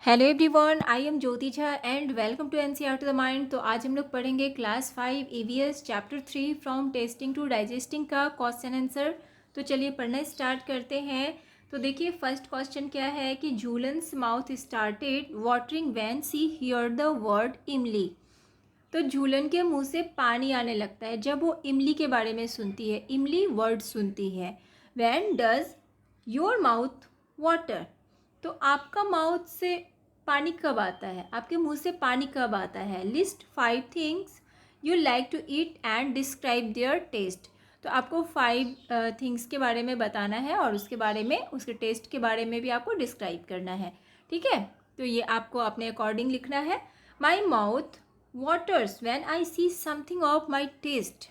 Hello everyone, I am Jyoti Jha and welcome to NCERT the mind. तो आज हम लोग पढ़ेंगे class 5 EVS chapter 3 from tasting to digesting का क्वेश्चन आंसर। तो चलिए पढ़ना स्टार्ट करते हैं। तो देखिए फर्स्ट क्वेश्चन क्या है कि Jhulan's mouth started watering when she hear the word imli. तो झूलन के मुंह से पानी आने लगता है जब वो इमली के बारे में सुनती है, इमली वर्ड सुनती है। When does your mouth water. तो आपका माउथ से पानी कब आता है, आपके मुंह से पानी कब आता है। List 5 things you like to eat and describe their taste. तो आपको 5 थिंग्स के बारे में बताना है और उसके बारे में, उसके टेस्ट के बारे में भी आपको डिस्क्राइब करना है। ठीक है, तो ये आपको अपने अकॉर्डिंग लिखना है। My mouth waters when I see something of my taste,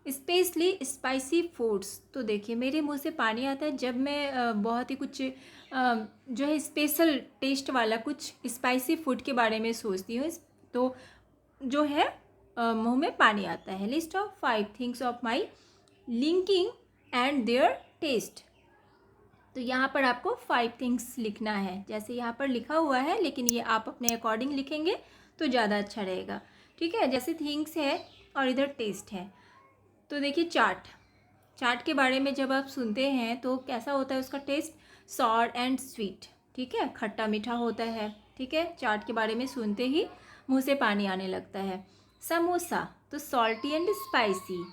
specially spicy foods. तो देखिए मेरे मुंह से पानी आता है जब मैं बहुत ही कुछ जो है स्पेशल टेस्ट वाला कुछ स्पाइसी फूड के बारे में सोचती हूँ, तो जो है मुंह में पानी आता है। List of 5 things of my linking and their taste. तो यहाँ पर आपको 5 थिंग्स लिखना है, जैसे यहाँ पर लिखा हुआ है, लेकिन ये आप अपने अकॉर्डिंग लिखेंगे तो ज़्यादा अच्छा रहेगा। ठीक है, जैसे थिंग्स है और इधर टेस्ट है। तो देखिए चाट, चाट के बारे में जब आप सुनते हैं तो कैसा होता है उसका टेस्ट, सॉर एंड स्वीट। ठीक है, खट्टा मीठा होता है। ठीक है, चाट के बारे में सुनते ही मुंह से पानी आने लगता है। समोसा तो salty and spicy,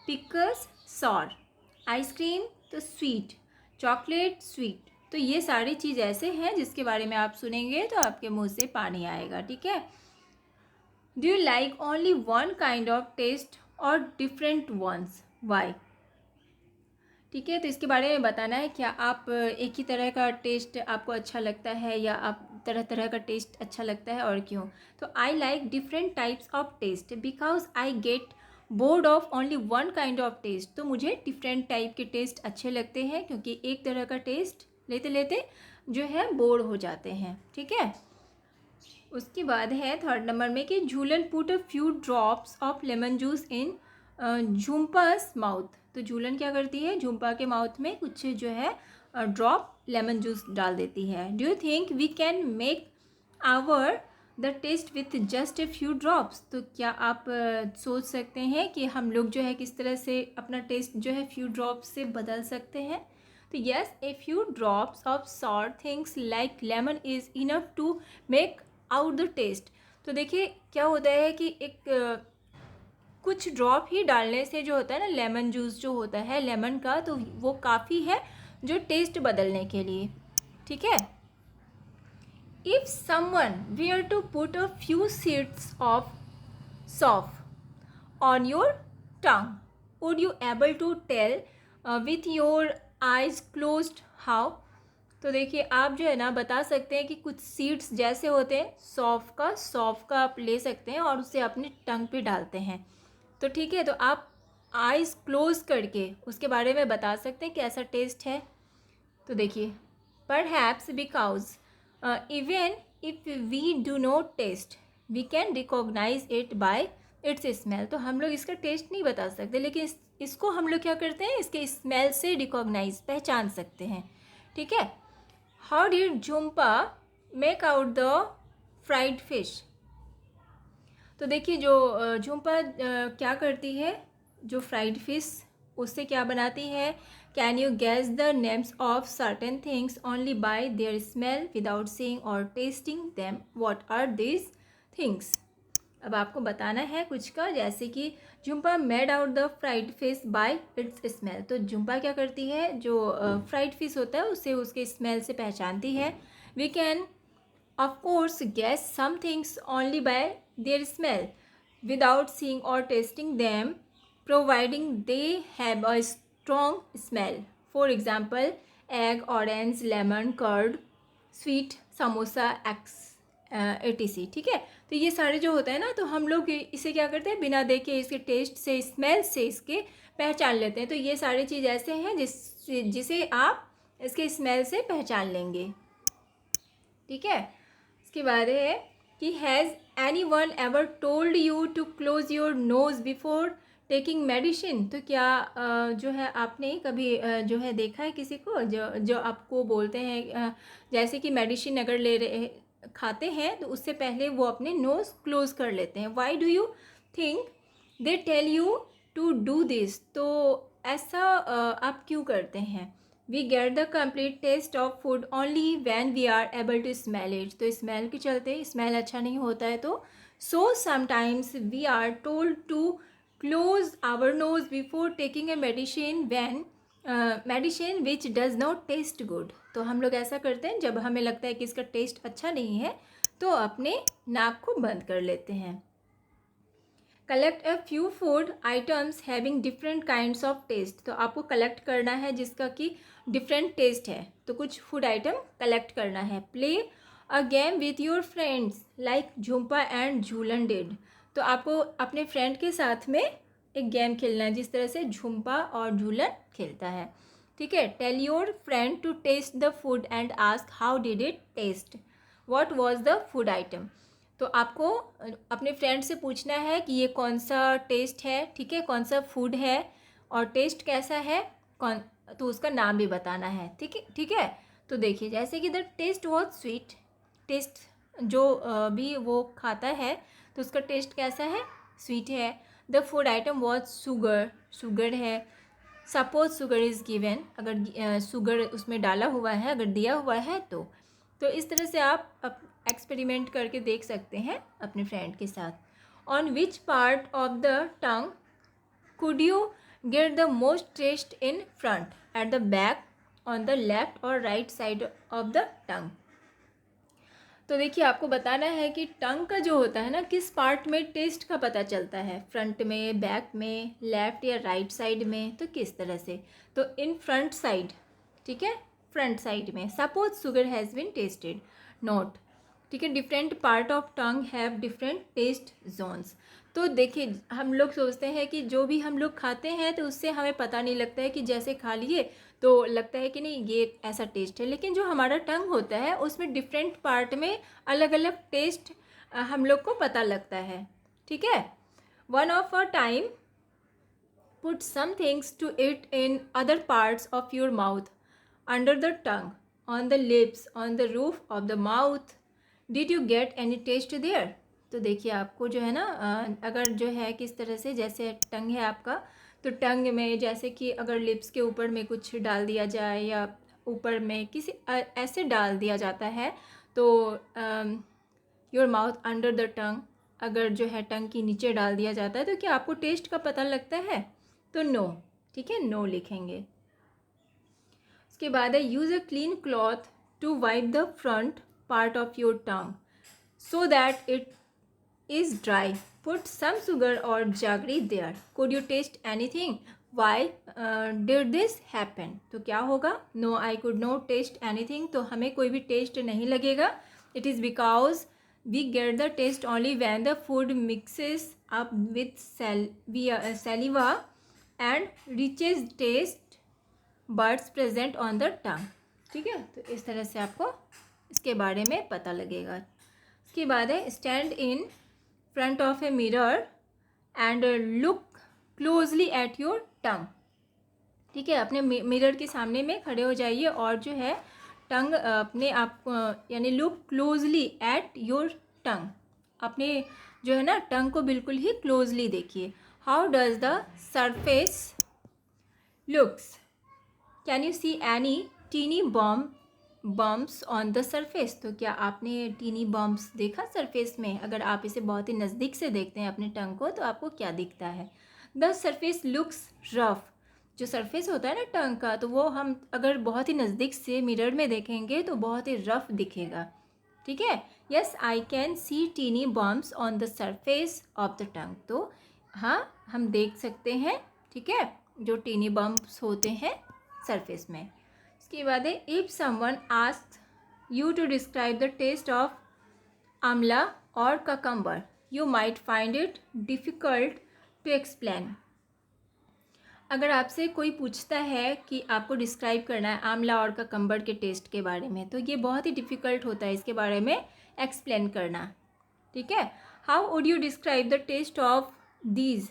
pickles sour, ice cream तो स्वीट, चॉकलेट स्वीट। तो ये सारी चीज़ ऐसे हैं जिसके बारे में आप सुनेंगे तो आपके मुंह से पानी आएगा। ठीक है, do you like only one kind of taste और डिफरेंट वंस, वाई। ठीक है, तो इसके बारे में बताना है, क्या आप एक ही तरह का टेस्ट आपको अच्छा लगता है या आप तरह तरह का टेस्ट अच्छा लगता है और क्यों। तो I like different types of taste because I get bored of only one kind of taste. तो मुझे डिफरेंट टाइप के टेस्ट अच्छे लगते हैं क्योंकि एक तरह का टेस्ट लेते लेते जो है बोर हो जाते हैं। ठीक है, उसके बाद है थर्ड नंबर में कि Jhulan put a few drops of lemon juice in Jhumpa's mouth. तो झूलन क्या करती है, झुम्पा के माउथ में कुछ जो है ड्रॉप लेमन जूस डाल देती है। Do you think we can make our the taste with just a few drops. तो क्या आप सोच सकते हैं कि हम लोग जो है किस तरह से अपना टेस्ट जो है फ्यू ड्रॉप्स से बदल सकते हैं। तो yes, a few drops of sour things like lemon is enough to make out the taste. तो देखिए क्या होता है कि एक कुछ ड्रॉप ही डालने से जो होता है ना, लेमन जूस जो होता है लेमन का, तो वो काफ़ी है जो टेस्ट बदलने के लिए। ठीक है, if someone were to put a few seeds of saunf on your tongue, would you able to tell with your eyes closed how. तो देखिए आप जो है ना बता सकते हैं कि कुछ सीड्स जैसे होते हैं, सौंफ का आप ले सकते हैं और उसे अपनी टंग पे डालते हैं। तो ठीक है, तो आप आइज़ क्लोज करके उसके बारे में बता सकते हैं कि ऐसा टेस्ट है। तो देखिए perhaps because even if we do not taste we can recognise it by its smell. तो हम लोग इसका टेस्ट नहीं बता सकते, लेकिन इसको हम लोग क्या करते हैं, इसके स्मेल से रिकॉग्नाइज, पहचान सकते हैं। ठीक है, how did Jhumpa make out the fried fish. तो देखिए जो झुम्पा क्या करती है, जो फ्राइड फिश उससे क्या बनाती है। Can you guess the names of certain things only by their smell without seeing or tasting them, what are this things. अब आपको बताना है कुछ का, जैसे कि Jhumpa made out the fried fish by its smell. तो झुम्पा क्या करती है, जो फ्राइड फिश होता है उसे उसके स्मेल से पहचानती है। We can of course guess some things only by their smell without seeing or tasting them, providing they have a strong smell. For example, egg, orange, lemon, curd, sweet, samosa, x etc. ठीक है, तो ये सारे जो होता है ना, तो हम लोग इसे क्या करते हैं, बिना देखे इसके टेस्ट से, स्मेल से इसके पहचान लेते हैं। तो ये सारी चीज़ ऐसे हैं जिसे आप इसके स्मेल से पहचान लेंगे। ठीक है, इसके बाद है कि has anyone ever told you to close your nose before taking medicine. तो क्या जो है आपने कभी जो है देखा है किसी को जो जो आपको बोलते हैं, जैसे कि मेडिसिन अगर ले रहे खाते हैं तो उससे पहले वो अपने नोज़ क्लोज़ कर लेते हैं। Why do you think they tell you to do this? तो ऐसा आप क्यों करते हैं? We get the complete taste of food only when we are able to smell it. तो स्मेल के चलते स्मेल अच्छा नहीं होता है। तो so sometimes we are told to close our nose before taking a medicine when medicine which does not taste good. तो हम लोग ऐसा करते हैं जब हमें लगता है कि इसका टेस्ट अच्छा नहीं है तो अपने नाक को बंद कर लेते हैं। Collect a few food items having different kinds of taste. तो आपको कलेक्ट करना है जिसका कि डिफरेंट टेस्ट है, तो कुछ फूड आइटम कलेक्ट करना है। Play a game with your friends like Jhumpa and Jhulan did. तो आपको अपने फ्रेंड के साथ में एक गेम खेलना है जिस तरह से झुम्पा और झूलन खेलता है। ठीक है। Tell your friend to taste the food and ask how did it taste, what was the food item. तो आपको अपने फ्रेंड से पूछना है कि ये कौन सा टेस्ट है, ठीक है, कौन सा फूड है और टेस्ट कैसा है, कौन, तो उसका नाम भी बताना है। ठीक है, ठीक है। तो देखिए जैसे कि the taste was sweet, taste जो भी वो खाता है तो उसका टेस्ट कैसा है, स्वीट है। The food item was sugar, sugar है। सपोज शुगर इज़ गिवन, अगर शुगर उसमें डाला हुआ है, अगर दिया हुआ है तो इस तरह से आप एक्सपेरिमेंट करके देख सकते हैं अपने फ्रेंड के साथ। On which part of the tongue could you get the most taste in front, at the back, on the left और right side of the tongue. तो देखिए आपको बताना है कि टंग का जो होता है ना, किस पार्ट में टेस्ट का पता चलता है, फ्रंट में, बैक में, लेफ्ट या राइट साइड में, तो किस तरह से। तो इन फ्रंट साइड, ठीक है, फ्रंट साइड में। Suppose sugar has been tasted, note, ठीक है, different part of tongue have different taste zones. तो देखिए हम लोग सोचते हैं कि जो भी हम लोग खाते हैं तो उससे हमें पता नहीं लगता है कि जैसे खा लिए तो लगता है कि नहीं ये ऐसा टेस्ट है, लेकिन जो हमारा टंग होता है उसमें डिफरेंट पार्ट में अलग अलग टेस्ट हम लोग को पता लगता है। ठीक है। One of a time put some things to it in other parts of your mouth, under the tongue, on the lips, on the roof of the mouth, did you get any taste there. तो देखिए आपको जो है ना अगर जो है किस तरह से, जैसे टंग है आपका, तो टंग में जैसे कि अगर लिप्स के ऊपर में कुछ डाल दिया जाए या ऊपर में किसी ऐसे डाल दिया जाता है तो योर माउथ अंडर द टंग, अगर जो है टंग के नीचे डाल दिया जाता है तो क्या आपको टेस्ट का पता लगता है, तो नो, ठीक है, नो लिखेंगे। उसके बाद है use a clean cloth to wipe the front part of your tongue so that it is dry. Put some sugar or jaggery there. Could you taste anything? Why did this happen? तो क्या होगा, No, I could not taste anything. तो हमें कोई भी test नहीं लगेगा. It is because we get the taste only when the food mixes up with saliva and reaches taste buds present on the tongue. ठीक है, तो इस तरह से आपको इसके बारे में पता लगेगा। इसके बाद है stand in front of a mirror and look closely at your टंग। ठीक है, अपने मिरर के सामने में खड़े हो जाइए और जो है टंग अपने आप यानी look closely at your tongue, अपने जो है ना टंग को बिल्कुल ही क्लोजली देखिए। How does the surface looks, can you see any tiny bumps on the surface. तो क्या आपने टीनी बम्प्स देखा सरफेस में, अगर आप इसे बहुत ही नज़दीक से देखते हैं अपने टंग को तो आपको क्या दिखता है। द सरफेस लुक्स रफ, जो सरफेस होता है ना टंग का, तो वो हम अगर बहुत ही नज़दीक से मिरर में देखेंगे तो बहुत ही रफ दिखेगा। ठीक है। Yes I can see tiny bumps on the surface of the tongue. तो हाँ हम देख सकते हैं, ठीक है, जो टीनी बम्प्स होते हैं सरफेस में। इसके बाद है if someone asks you to describe the taste of amla और cucumber you might find it difficult to explain. अगर आपसे कोई पूछता है कि आपको डिस्क्राइब करना है आंवला और ककम्बर के टेस्ट के बारे में तो ये बहुत ही डिफ़िकल्ट होता है इसके बारे में एक्सप्लेन करना। ठीक है। How would you describe the taste of these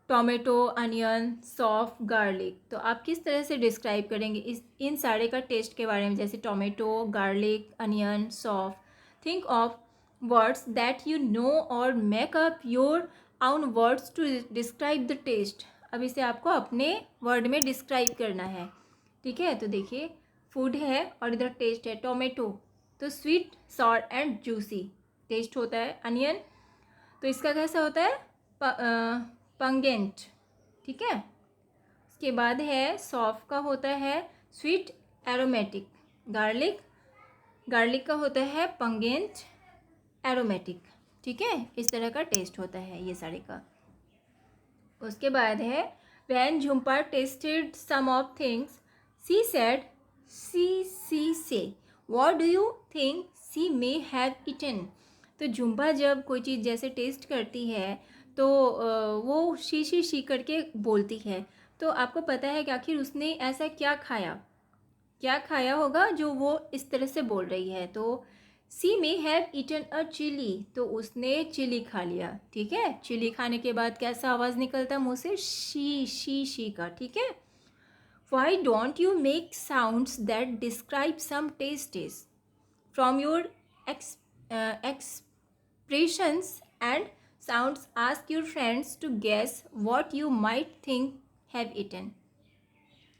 tomato, onion, saunf, garlic. तो आप किस तरह से डिस्क्राइब करेंगे इन सारे का टेस्ट के बारे में, जैसे tomato, garlic, onion, saunf. Think of words that you know or make up your own words to describe the taste। अब इसे आपको अपने वर्ड में डिस्क्राइब करना है, ठीक है। तो देखिए फूड है और इधर टेस्ट है, टोमेटो तो sweet sour and juicy taste होता है। अनियन तो इसका कैसा होता है, पंगेंट, ठीक है। उसके बाद है सॉफ का होता है स्वीट एरोमेटिक। गार्लिक, गार्लिक का होता है पंगेंट एरोमेटिक, ठीक है। इस तरह का टेस्ट होता है ये सारे का। उसके बाद है when Jhumpa tasted some of things she said she say what do you think she may have eaten. तो झुम्पा जब कोई चीज़ जैसे टेस्ट करती है तो वो शी करके बोलती है। तो आपको पता है कि आखिर उसने ऐसा क्या खाया होगा जो वो इस तरह से बोल रही है। तो she may have eaten a chilli, तो उसने चिली खा लिया, ठीक है। चिली खाने के बाद कैसा आवाज़ निकलता है मुँह से, शी का, ठीक है। Why don't you make sounds that describe some tastes from your expressions and sounds, ask your friends to guess what you might think have eaten।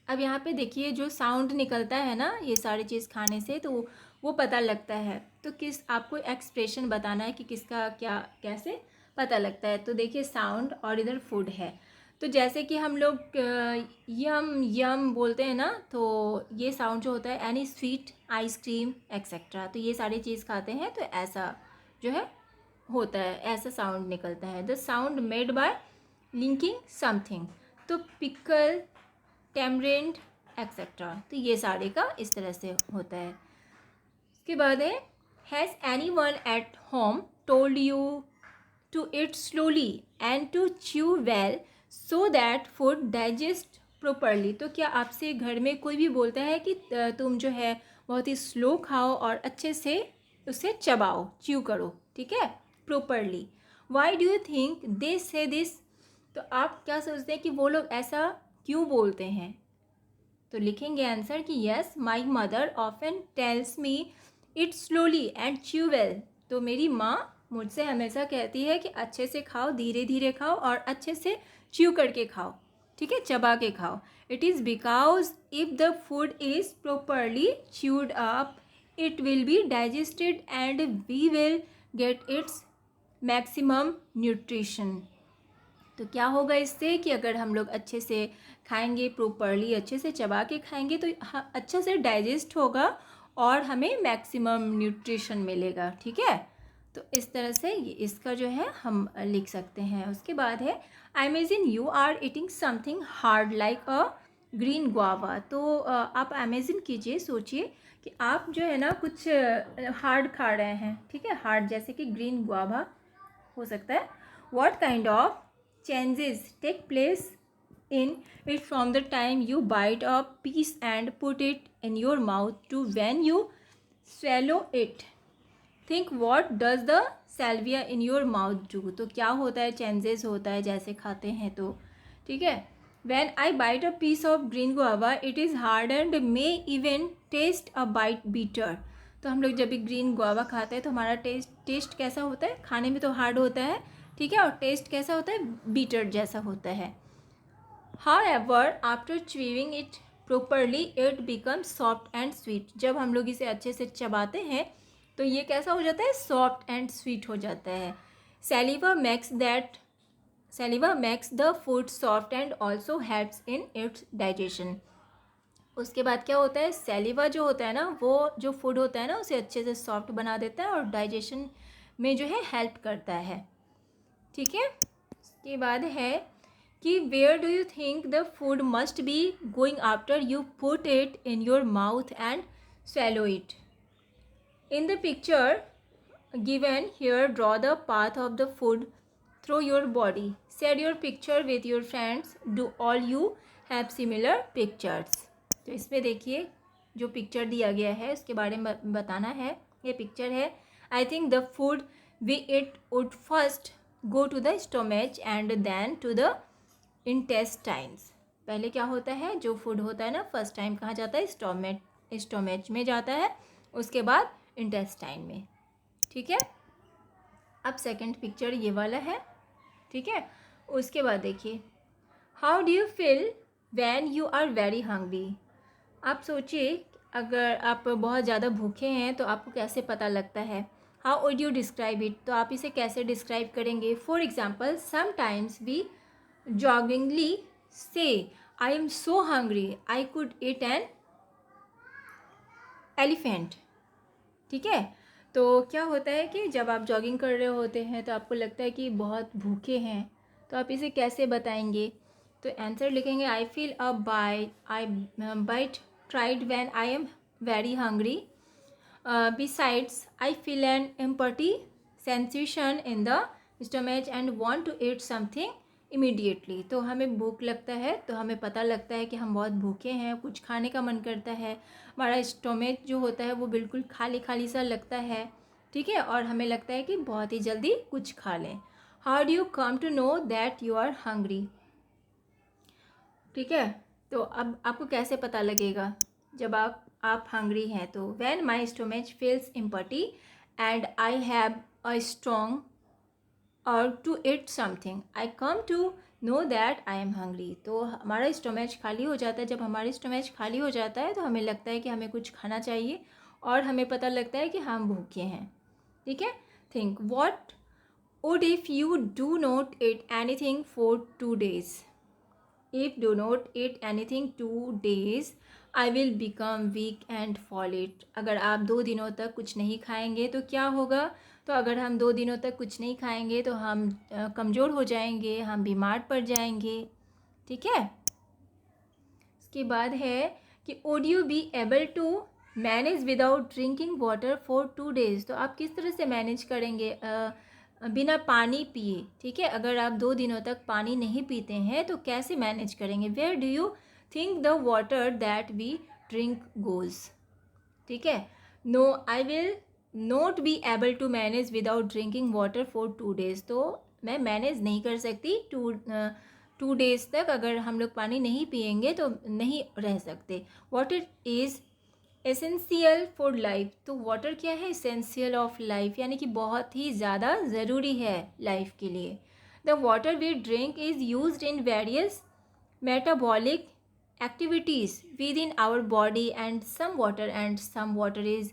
अब यहाँ पे देखिए जो साउंड निकलता है ना ये सारी चीज़ खाने से, तो वो पता लगता है। तो किस आपको एक्सप्रेशन बताना है कि किसका क्या कैसे पता लगता है। तो देखिए साउंड और इधर फूड है। तो जैसे कि हम लोग यम यम बोलते हैं ना, तो ये साउंड जो होता है एनी स्वीट आइसक्रीम एक्सेट्रा, तो ये सारी चीज़ खाते हैं तो ऐसा जो है होता है, ऐसा साउंड निकलता है। The sound made by linking something, तो पिकल टैमरिंड एक्सेट्रा, तो ये सारे का इस तरह से होता है। उसके बाद है has anyone at home told you to eat slowly and to chew well so that food digest properly. तो क्या आपसे घर में कोई भी बोलता है कि तुम जो है बहुत ही स्लो खाओ और अच्छे से उसे चबाओ, च्यू करो, ठीक है, properly. Y do you think दे से दिस, तो आप क्या सोचते हैं कि वो लोग ऐसा क्यों बोलते हैं। तो लिखेंगे आंसर कि yes my mother often tells me it slowly and chew well. तो मेरी माँ मुझसे हमेशा कहती है कि अच्छे से खाओ, धीरे धीरे खाओ और अच्छे से च्यू करके खाओ, ठीक है, चबा के खाओ। It is because if the food is properly chewed up it will be digested and we will get its maximum nutrition. तो क्या होगा इससे कि अगर हम लोग अच्छे से खाएंगे, प्रॉपरली अच्छे से चबा के खाएंगे तो अच्छे से डाइजेस्ट होगा और हमें मैक्सिमम न्यूट्रिशन मिलेगा, ठीक है। तो इस तरह से इसका जो है हम लिख सकते हैं। उसके बाद है I imagine you are eating something hard like a green guava. तो आप इमेजिन कीजिए, सोचिए कि आप जो है ना कुछ हार्ड खा रहे हैं, ठीक है, हार्ड जैसे कि ग्रीन गुआवा हो सकता है। What kind of changes take place in it from the time you bite a piece and put it in your mouth to when you swallow it। think what does the salvia in your mouth do। तो क्या होता है, changes होता है जैसे खाते हैं तो, ठीक है। when I bite a piece of green guava it is hard and may even taste a bite bitter। तो हम लोग जब भी ग्रीन गुआवा खाते हैं तो हमारा टेस्ट कैसा होता है, खाने में तो हार्ड होता है, ठीक है, और टेस्ट कैसा होता है, बीटर जैसा होता है। However, after chewing it properly, it becomes soft and sweet। जब हम लोग इसे अच्छे से चबाते हैं तो ये कैसा हो जाता है, सॉफ्ट एंड स्वीट हो जाता है। Saliva makes the food soft and also helps in its digestion। उसके बाद क्या होता है, सैलिवा जो होता है ना वो जो फूड होता है ना उसे अच्छे से सॉफ्ट बना देता है और डाइजेशन में जो है हेल्प करता है, ठीक है। उसके बाद है कि where do you think the food must be going after you put it in your mouth and swallow it। In the picture given here draw the path of the food through your body. Share your picture with your friends. Do all you have similar pictures. तो इसमें देखिए जो picture दिया गया है उसके बारे में बताना है। ये पिक्चर है I think the food we eat would first go to the stomach and then to the intestines. पहले क्या होता है, जो फूड होता है ना फर्स्ट टाइम कहाँ जाता है, स्टोमेच में जाता है, उसके बाद इंटेस्टाइन में। ठीक है। अब सेकंड पिक्चर ये वाला है, ठीक है। उसके बाद देखिए, how do you feel when you are very hungry. आप सोचिए, अगर आप बहुत ज़्यादा भूखे हैं तो आपको कैसे पता लगता है। How would you describe it, तो आप इसे कैसे डिस्क्राइब करेंगे। फॉर एग्जाम्पल, समटाइम्स वी जॉगिंगली से I am so hungry I could eat an elephant, ठीक है। तो क्या होता है कि जब आप जॉगिंग कर रहे होते हैं तो आपको लगता है कि बहुत भूखे हैं, तो आप इसे कैसे बताएंगे। तो आंसर लिखेंगे, I feel a bite tried when I am very hungry. Besides I feel an empty sensation in the stomach and want to eat something immediately. तो हमें भूख लगता है तो हमें पता लगता है कि हम बहुत भूखे हैं, कुछ खाने का मन करता है, हमारा स्टोमेक जो होता है वो बिल्कुल खाली खाली सा लगता है, ठीक है, और हमें लगता है कि बहुत ही जल्दी कुछ खा लें। How do you come to know that you are hungry, ठीक है। तो अब आपको कैसे पता लगेगा जब आप हंग्री हैं। तो when my stomach feels empty and I have a strong urge to eat something I come to know that I am hungry. तो हमारा स्टोमेच खाली हो जाता है, जब हमारा स्टोमेच खाली हो जाता है तो हमें लगता है कि हमें कुछ खाना चाहिए और हमें पता लगता है कि हम भूखे हैं, ठीक है। Think what would if you do not eat anything for 2 days। If do not eat anything 2 days I will become weak and fall it. अगर आप 2 दिनों तक कुछ नहीं खाएंगे तो क्या होगा। तो अगर हम 2 दिनों तक कुछ नहीं खाएंगे तो हम कमज़ोर हो जाएंगे, हम बीमार पड़ जाएंगे, ठीक है। इसके बाद है कि would you be able to manage without drinking water for 2 days। तो आप किस तरह से मैनेज करेंगे बिना पानी पिए, ठीक है। अगर आप 2 दिनों तक पानी नहीं पीते हैं तो कैसे मैनेज करेंगे। Where do you think the water that we drink goes, ठीक है। No I will not be able to manage without drinking water for 2 days। तो मैं मैनेज नहीं कर सकती 2 days तक, अगर हम लोग पानी नहीं पिएंगे तो नहीं रह सकते। Water is essential for life. तो वाटर क्या है, एसेंशियल ऑफ लाइफ, यानी कि बहुत ही ज़्यादा ज़रूरी है लाइफ के लिए। The water we drink is used in various metabolic activities within our body and some water is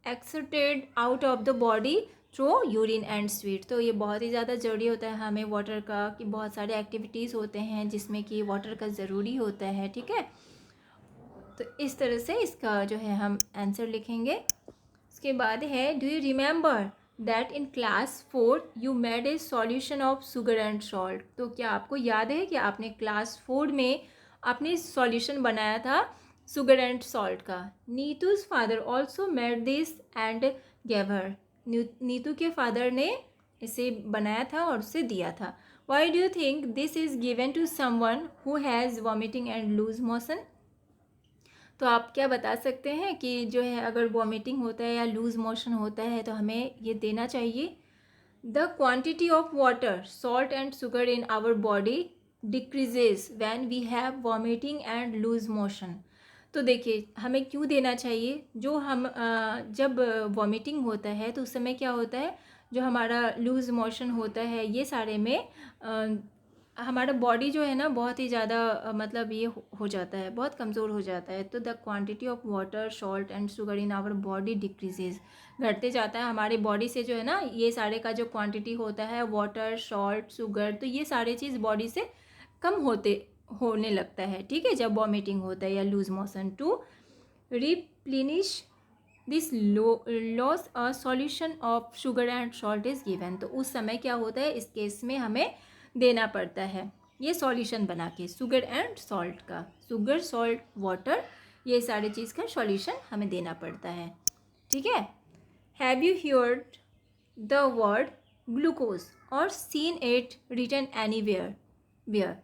exerted out of the body through urine and sweat। तो ये बहुत ही ज़्यादा ज़रूरी होता है हमें वाटर का, कि बहुत सारे एक्टिविटीज़ होते हैं जिसमें कि वाटर का ज़रूरी होता है, ठीक है। तो इस तरह से इसका जो है हम आंसर लिखेंगे। उसके बाद है, do you remember that in class 4 you made a solution of sugar and salt. तो क्या आपको याद है कि आपने क्लास 4 में आपने सॉल्यूशन बनाया था शुगर एंड सॉल्ट का। Neetu's father also made this and gave her. Neetu के फादर ने इसे बनाया था और उसे दिया था। Why do you think this is given to someone who has vomiting and loose motion. तो आप क्या बता सकते हैं कि जो है अगर वॉमिटिंग होता है या लूज़ मोशन होता है तो हमें ये देना चाहिए। The quantity of water salt and sugar in our body decreases when we have vomiting and loose motion. तो देखिए हमें क्यों देना चाहिए, जो हम जब वॉमिटिंग होता है तो उस समय क्या होता है, जो हमारा लूज़ मोशन होता है ये सारे में हमारा बॉडी जो है ना बहुत ही ज़्यादा मतलब ये हो जाता है, बहुत कमज़ोर हो जाता है। तो the quantity of water salt and sugar in our body decreases, घटते जाता है हमारे बॉडी से जो है ना, ये सारे का जो क्वांटिटी होता है वाटर सॉल्ट शुगर, तो ये सारे चीज़ बॉडी से कम होने लगता है, ठीक है, जब वॉमिटिंग होता है या loose motion. To replenish this loss a solution of sugar and salt is given. तो उस समय क्या होता है, इस केस में हमें देना पड़ता है ये सॉल्यूशन बना के शुगर एंड सॉल्ट का, शुगर सॉल्ट वाटर, ये सारी चीज़ का सॉल्यूशन हमें देना पड़ता है, ठीक है। Have you heard the word glucose और सीन इट रिटन एनीवेयर।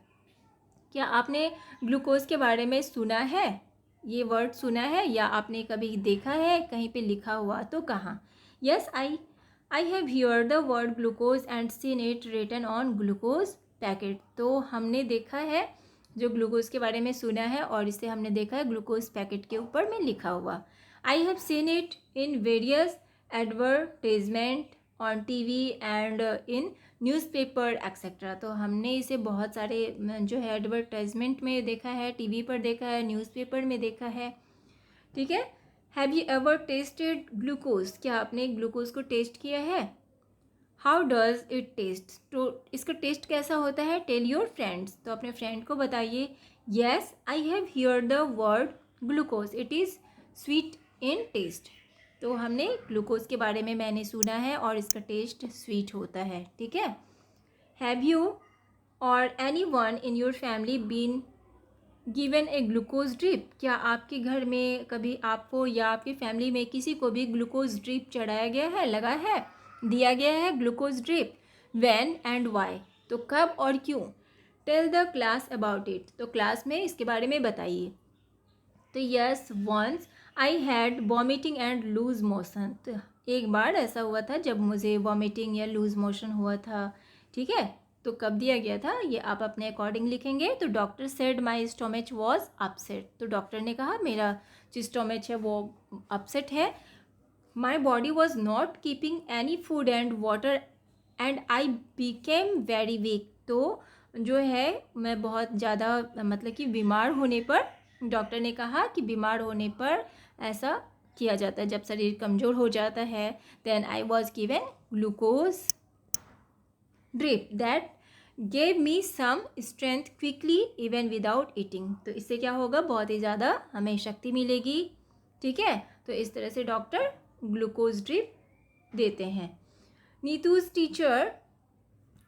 क्या आपने ग्लूकोज के बारे में सुना है, ये वर्ड सुना है, या आपने कभी देखा है कहीं पे लिखा हुआ, तो कहाँ। Yes I have hear the word glucose and seen it written on glucose packet. तो हमने देखा है, जो ग्लूकोज के बारे में सुना है और इसे हमने देखा है ग्लूकोज पैकेट के ऊपर में लिखा हुआ। I have seen it in various advertisement on TV and in newspaper etcetera. तो हमने इसे बहुत सारे जो है एडवर्टाइजमेंट में देखा है, टीवी पर देखा है, न्यूज़पेपर में देखा है। ठीक है। Have you ever tasted glucose? क्या आपने ग्लूकोज को टेस्ट किया है? How does it taste? तो इसका टेस्ट कैसा होता है? Tell your friends. तो अपने फ्रेंड को बताइए। Yes I have hear the word glucose, it is sweet in taste. तो हमने ग्लूकोज के बारे में मैंने सुना है और इसका टेस्ट स्वीट होता है। ठीक है। Have you or anyone in your family been given a glucose drip? क्या आपके घर में कभी आपको या आपकी फैमिली में किसी को भी ग्लूकोज ड्रिप चढ़ाया गया है, लगा है, दिया गया है glucose drip? When and why? तो कब और क्यों? Tell the class about it. तो क्लास में इसके बारे में बताइए। तो yes once I had vomiting and loose motion. तो एक बार ऐसा हुआ था जब मुझे वॉमिटिंग या लूज मोशन हुआ था। ठीक है। तो कब दिया गया था ये आप अपने अकॉर्डिंग लिखेंगे। तो doctor said my stomach was upset. तो डॉक्टर ने कहा मेरा जो स्टोमच है वो अपसेट है। My body was not keeping any food and water and I became very weak. तो जो है मैं बहुत ज़्यादा मतलब कि बीमार होने पर, डॉक्टर ने कहा कि बीमार होने पर ऐसा किया जाता है जब शरीर कमज़ोर हो जाता है। Then I was given glucose drip that gave me some strength quickly even without eating. तो इससे क्या होगा? बहुत ही ज़्यादा हमें शक्ति मिलेगी। ठीक है। तो इस तरह से डॉक्टर ग्लूकोज ड्रिप देते हैं। Neetu's teacher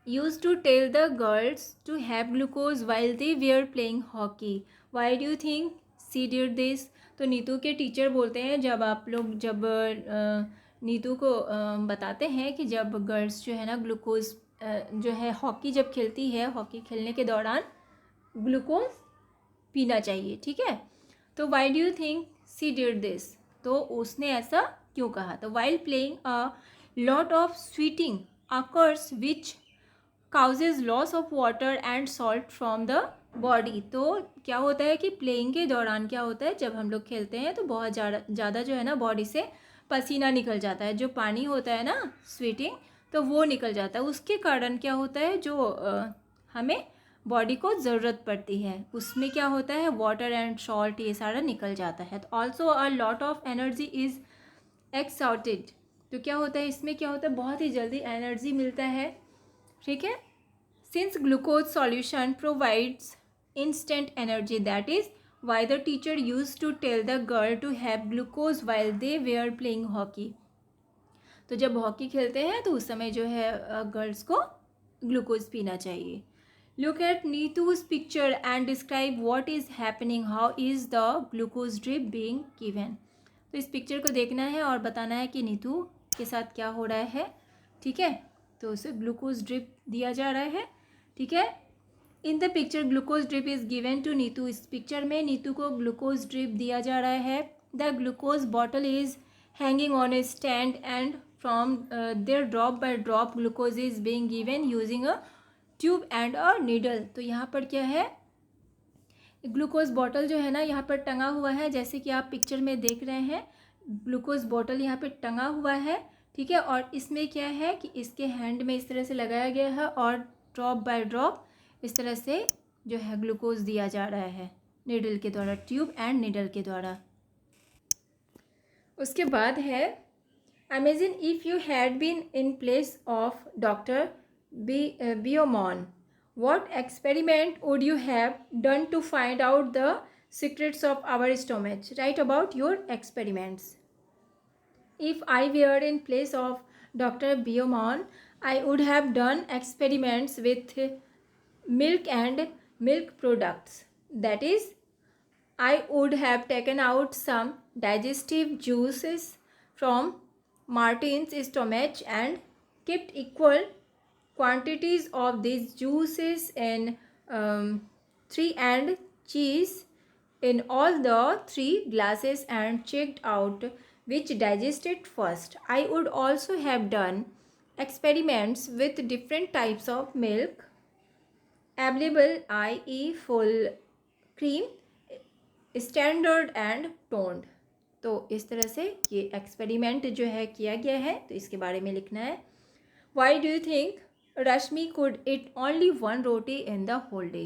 used to tell the girls to have glucose while they were playing hockey. Why do you think she did this? तो नीतू के टीचर बोलते हैं जब नीतू को बताते हैं कि जब गर्ल्स जो है ना ग्लूकोज जो है हॉकी जब खेलती है, हॉकी खेलने के दौरान ग्लूकोज पीना चाहिए। ठीक है। तो why do you think she did this? तो उसने ऐसा क्यों कहा? तो while playing a lot of sweating occurs which causes loss of water and salt from the body. तो क्या होता है कि प्लेइंग के दौरान क्या होता है, जब हम लोग खेलते हैं तो बहुत ज़्यादा जो है ना बॉडी से पसीना निकल जाता है। जो पानी होता है ना स्वेटिंग, तो वो निकल जाता है। उसके कारण क्या होता है, जो हमें बॉडी को ज़रूरत पड़ती है उसमें क्या होता है, वाटर एंड सॉल्ट ये सारा निकल जाता है। तो also a lot of energy is exhausted. तो क्या होता है, इसमें क्या होता है, बहुत ही जल्दी एनर्जी मिलता है। ठीक है। Since glucose solution provides instant energy, that is why the teacher used to tell the girl to have glucose while they were playing hockey. तो जब हॉकी खेलते हैं तो उस समय जो है गर्ल्स को ग्लूकोज पीना चाहिए। Look at Neetu's picture and describe what is happening, how is the glucose drip being given. तो इस पिक्चर को देखना है और बताना है कि नीतू के साथ क्या हो रहा है। ठीक है। तो उसे ग्लूकोज ड्रिप दिया जा रहा है। ठीक है। In the picture glucose drip is given to Neetu. इस पिक्चर में नीतू को ग्लूकोज ड्रिप दिया जा रहा है। The glucose bottle is hanging on a stand and from there drop by drop glucose is being given using a tube and a needle. तो यहाँ पर क्या है, ग्लूकोज बॉटल जो है ना यहाँ पर टंगा हुआ है, जैसे कि आप पिक्चर में देख रहे हैं ग्लूकोज बॉटल यहाँ पे टंगा हुआ है। ठीक है। और इसमें क्या है कि इसके हैंड में इस तरह से लगाया गया है और ड्रॉप बाय ड्रॉप इस तरह से जो है ग्लूकोज दिया जा रहा है नीडल के द्वारा, ट्यूब एंड नीडल के द्वारा। उसके बाद है imagine if you had been in place of doctor Beaumont, what experiment would you have done to find out the secrets of our stomach? Write about your experiments. If I were in place of Dr. Biomon, I would have done experiments with milk and milk products. That is, I would have taken out some digestive juices from Martin's stomach and kept equal quantities of these juices in 3 and cheese in all the 3 glasses and checked out which digested first. I would also have done experiments with different types of milk available, i.e. full cream, standard and toned. तो इस तरह से ये experiment जो है किया गया है, तो इसके बारे में लिखना है। Why do you think Rashmi could eat only one roti in the whole day?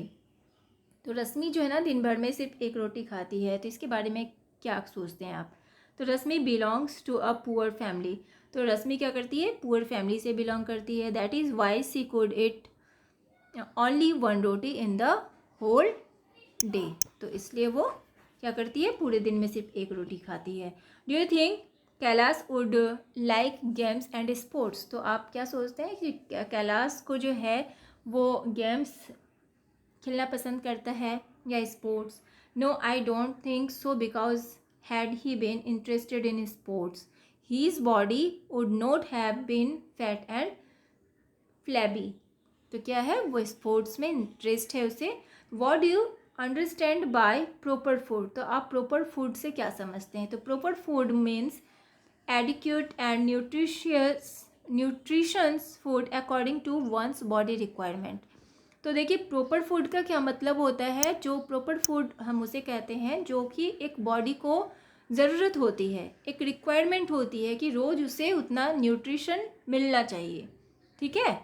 तो रश्मि जो है ना दिन भर में सिर्फ एक रोटी खाती है, तो इसके बारे में क्या सोचते हैं आप? तो Rashmi belongs to a poor family. तो रश्मि क्या करती है? पुअर फैमिली से बिलोंग करती है। That is why she could eat only one roti in the whole day. तो इसलिए वो क्या करती है? पूरे दिन में सिर्फ एक रोटी खाती है। Do you think Kailash would like games and sports? तो आप क्या सोचते हैं कि कैलाश को जो है वो गेम्स खेलना पसंद करता है या sports? No I don't think so, because had he been interested in sports his body would not have been fat and flabby. तो क्या है? वो स्पोर्ट्स में इंटरेस्ट है उसे। What do you understand by proper food? तो आप proper food से क्या समझते हैं? तो proper food means adequate and nutritions food according to one's body requirement. तो देखिए प्रॉपर फूड का क्या मतलब होता है? जो प्रॉपर फूड हम उसे कहते हैं जो कि एक बॉडी को ज़रूरत होती है, एक रिक्वायरमेंट होती है कि रोज़ उसे उतना न्यूट्रिशन मिलना चाहिए, ठीक है?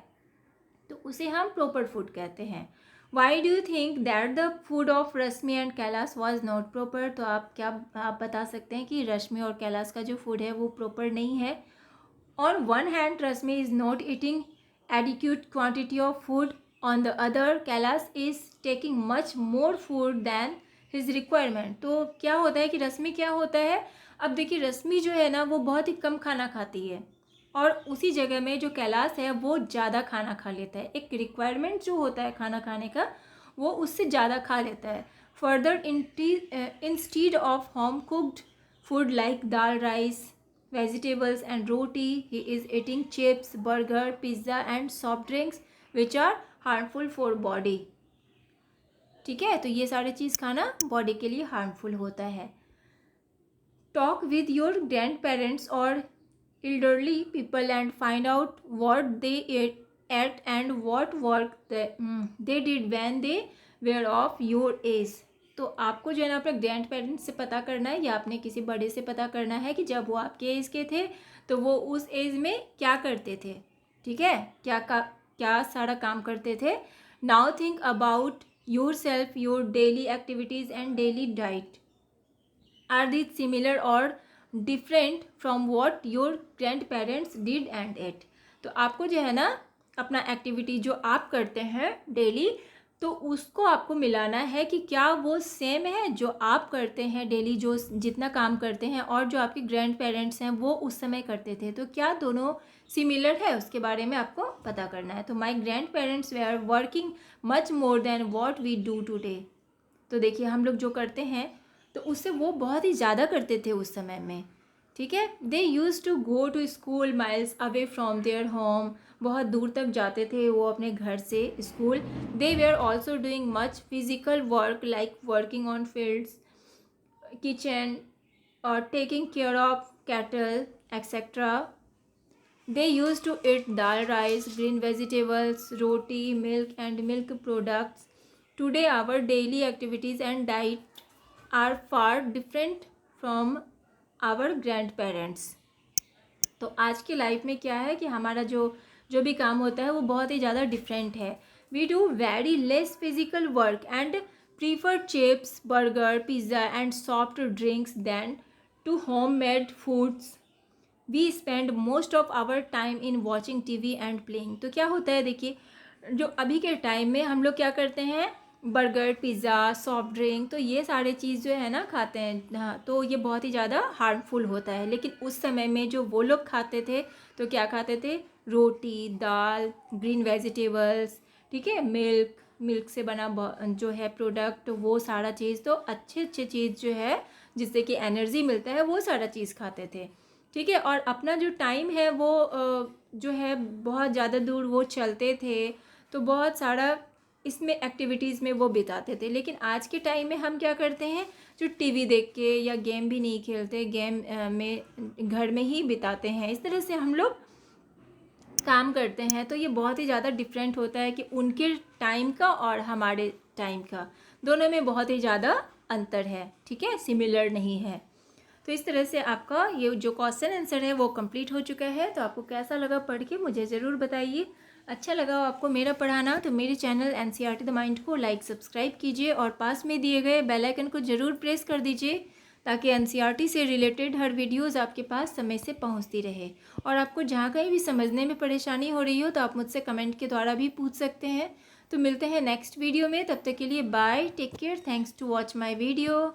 तो उसे हम प्रॉपर फूड कहते हैं। Why do you think that the food of Rashmi and Kailash was not proper? तो आप बता सकते हैं कि रश्मि और कैलाश का जो फूड है वो प्रॉपर नहीं है। On one hand Rashmi is not eating adequate quantity of food, on the other Kailash is taking much more food than his requirement. तो क्या होता है कि रश्मि क्या होता है? अब देखिए रश्मि जो है ना वो बहुत ही कम खाना खाती है और उसी जगह में जो कैलाश है वो ज़्यादा खाना खा लेता है। एक रिक्वायरमेंट जो होता है खाना खाने का वो उससे ज़्यादा खा लेता है। Further instead of home cooked food like dal, rice, vegetables and roti, he is eating chips, burger, pizza and soft drinks which are harmful for body. ठीक है, तो ये सारी चीज़ खाना बॉडी के लिए हार्मफुल होता है। Talk with your grand parents और elderly people and find out what they ate and what work they did when they were of your age। तो आपको जो है ना अपने ग्रैंड पेरेंट्स से पता करना है या अपने किसी बड़े से पता करना है कि जब वो आपके एज के थे तो वो उस एज में क्या करते थे, ठीक है? क्या सारा काम करते थे। Now think about yourself, your daily activities and daily diet. Are these similar or different from what your grandparents did and ate? तो आपको जो है ना अपना एक्टिविटी जो आप करते हैं डेली, तो उसको आपको मिलाना है कि क्या वो सेम है जो आप करते हैं डेली, जो जितना काम करते हैं, और जो आपके ग्रैंड पेरेंट्स हैं वो उस समय करते थे, तो क्या दोनों सिमिलर है उसके बारे में आपको पता करना है। तो my grandparents they are working much more than what we do today. तो देखिए हम लोग जो करते हैं तो उससे वो बहुत ही ज़्यादा करते थे उस समय में, ठीक है? They used to go to school miles away from their home, बहुत दूर तक जाते थे वो अपने घर से school. They were also doing much physical work like working on fields, kitchen और taking care of cattle etcetera. They used to eat dal, rice, green vegetables, roti, milk and milk products. Today our daily activities and diet are far different from our grandparents. तो आज की life में क्या है कि हमारा जो भी काम होता है वो बहुत ही ज़्यादा डिफरेंट है। We do very less physical work and prefer chips, burger, pizza and soft drinks than to home made foods. We spend most of our time in watching TV and playing. तो क्या होता है देखिए जो अभी के time में हम लोग क्या करते हैं, बर्गर, पिज़्ज़ा, सॉफ्ट ड्रिंक, तो ये सारे चीज़ जो है ना खाते हैं, हाँ, तो ये बहुत ही ज़्यादा हार्मफुल होता है। लेकिन उस समय में जो वो लोग खाते थे तो क्या खाते थे? रोटी, दाल, ग्रीन वेजिटेबल्स, ठीक है, मिल्क से बना जो है प्रोडक्ट, वो सारा चीज़, तो अच्छे चीज़ जो है जिससे कि एनर्जी मिलता है वो सारा चीज़ खाते थे, ठीक है? और अपना जो टाइम है वो जो है बहुत ज़्यादा दूर वो चलते थे, तो बहुत सारा इसमें एक्टिविटीज़ में वो बिताते थे। लेकिन आज के टाइम में हम क्या करते हैं, जो टीवी देख के या गेम भी नहीं खेलते, गेम में घर में ही बिताते हैं, इस तरह से हम लोग काम करते हैं। तो ये बहुत ही ज़्यादा डिफरेंट होता है कि उनके टाइम का और हमारे टाइम का, दोनों में बहुत ही ज़्यादा अंतर है, ठीक है, सिमिलर नहीं है। तो इस तरह से आपका ये जो क्वेश्चन आंसर है वो कंप्लीट हो चुका है। तो आपको कैसा लगा पढ़ के मुझे ज़रूर बताइए। अच्छा लगा हो आपको मेरा पढ़ाना तो मेरे चैनल एनसीईआरटी द माइंड को लाइक सब्सक्राइब कीजिए और पास में दिए गए बेल आइकन को ज़रूर प्रेस कर दीजिए ताकि एनसीईआरटी से रिलेटेड हर वीडियोस आपके पास समय से पहुंचती रहे। और आपको जहाँ कहीं भी समझने में परेशानी हो रही हो तो आप मुझसे कमेंट के द्वारा भी पूछ सकते हैं। तो मिलते हैं नेक्स्ट वीडियो में, तब तक के लिए bye, take care, thanks to watch my video.